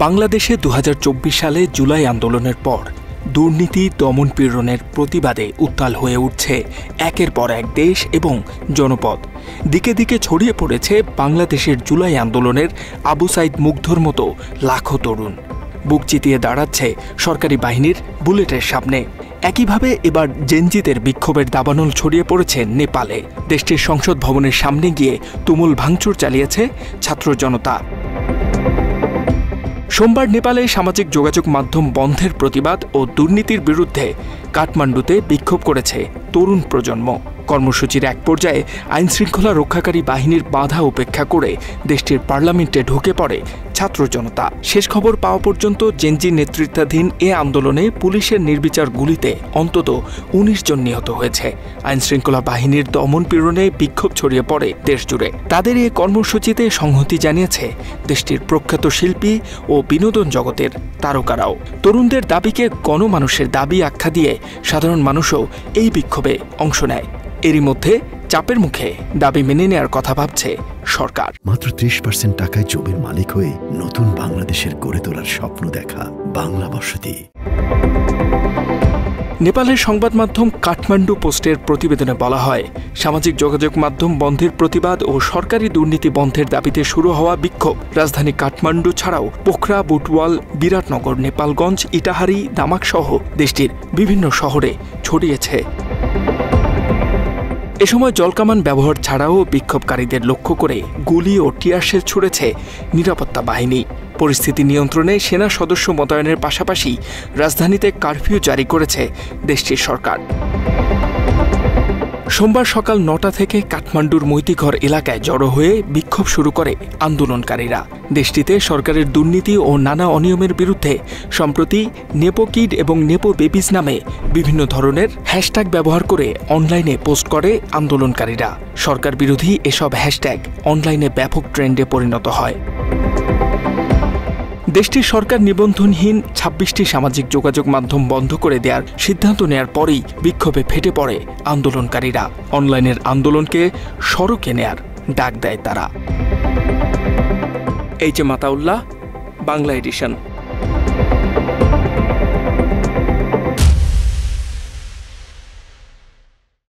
বাংলাদেশে ২০২৪ সালে জুলাই আন্দোলনের পর দুর্নীতি দমন পীড়নের প্রতিবাদে উত্তাল হয়ে উঠছে একের পর এক দেশ এবং জনপদ। দিকে দিকে ছড়িয়ে পড়েছে বাংলাদেশের জুলাই আন্দোলনের আবু সাইদ মুগ্ধর মতো লাখো তরুণ। বুক চিতিয়ে দাঁড়াচ্ছে সরকারি বাহিনীর বুলেটের সামনে। একইভাবে এবার জেনজিদের বিক্ষোভের দাবানল ছড়িয়ে পড়েছে নেপালে। দেশটির সংসদ ভবনের সামনে গিয়ে তুমুল ভাঙচুর চালিয়েছে ছাত্র জনতা। সোমবার নেপালে সামাজিক যোগাযোগ মাধ্যম বন্ধের প্রতিবাদ ও দুর্নীতির বিরুদ্ধে কাঠমান্ডুতে বিক্ষোভ করেছে তরুণ প্রজন্ম। কর্মসূচির এক পর্যায়ে আইনশৃঙ্খলা রক্ষাকারী বাহিনীর বাধা উপেক্ষা করে দেশটির পার্লামেন্টে ঢুকে পড়ে ছাত্র জনতা। শেষ খবর পাওয়া পর্যন্ত জেনজি নেতৃত্বাধীন এ আন্দোলনে পুলিশের নির্বিচার গুলিতে অন্তত ১৯ জন নিহত হয়েছে। আইনশৃঙ্খলা বাহিনীর দমন পীড়নে বিক্ষোভ ছড়িয়ে পড়ে দেশজুড়ে। তাদের এ কর্মসূচিতে সংহতি জানিয়েছে দেশটির প্রখ্যাত শিল্পী ও বিনোদন জগতের তারকারাও। তরুণদের দাবিকে গণমানুষের দাবি আখ্যা দিয়ে সাধারণ মানুষও এই বিক্ষোভে অংশ নেয়। এরই মধ্যে চাপের মুখে দাবি মেনে নেয়ার কথা ভাবছে সরকার। মাত্র ৩০% টাকায় জমির মালিক হয়ে নতুন বাংলাদেশের গড়ে তোলার স্বপ্ন দেখা বাংলা বসতি। নেপালের সংবাদ মাধ্যম কাঠমান্ডু পোস্টের প্রতিবেদনে বলা হয়, সামাজিক যোগাযোগ মাধ্যম বন্ধের প্রতিবাদ ও সরকারি দুর্নীতি বন্ধের দাবিতে শুরু হওয়া বিক্ষোভ রাজধানী কাঠমান্ডু ছাড়াও পোখরা, বুটওয়াল, বিরাটনগর, নেপালগঞ্জ, ইটাহারি, দামাক সহ দেশটির বিভিন্ন শহরে ছড়িয়েছে। এ সময় জলকামান ব্যবহার ছাড়াও বিক্ষোভকারীদের লক্ষ্য করে গুলি ও টিয়ারশেল ছুড়েছে নিরাপত্তা বাহিনী। পরিস্থিতি নিয়ন্ত্রণে সেনা সদস্য মোতায়েনের পাশাপাশি রাজধানীতে কারফিউ জারি করেছে দেশটির সরকার। সোমবার সকাল ৯টা থেকে কাঠমান্ডুর মৈতিঘর এলাকায় জড়ো হয়ে বিক্ষোভ শুরু করে আন্দোলনকারীরা। দেশটিতে সরকারের দুর্নীতি ও নানা অনিয়মের বিরুদ্ধে সম্প্রতি নেপো কিড এবং নেপো বেবিজ নামে বিভিন্ন ধরনের হ্যাশট্যাগ ব্যবহার করে অনলাইনে পোস্ট করে আন্দোলনকারীরা। সরকার বিরোধী এসব হ্যাশট্যাগ অনলাইনে ব্যাপক ট্রেন্ডে পরিণত হয়। দেশটির সরকার নিবন্ধনহীন ২৬টি সামাজিক যোগাযোগ মাধ্যম বন্ধ করে দেওয়ার সিদ্ধান্ত নেয়ার পরেই বিক্ষোভে ফেটে পড়ে আন্দোলনকারীরা। অনলাইনের আন্দোলনকে সড়কে নেয়ার ডাক দেয় তারা। H A Mataullah, Bangla addition.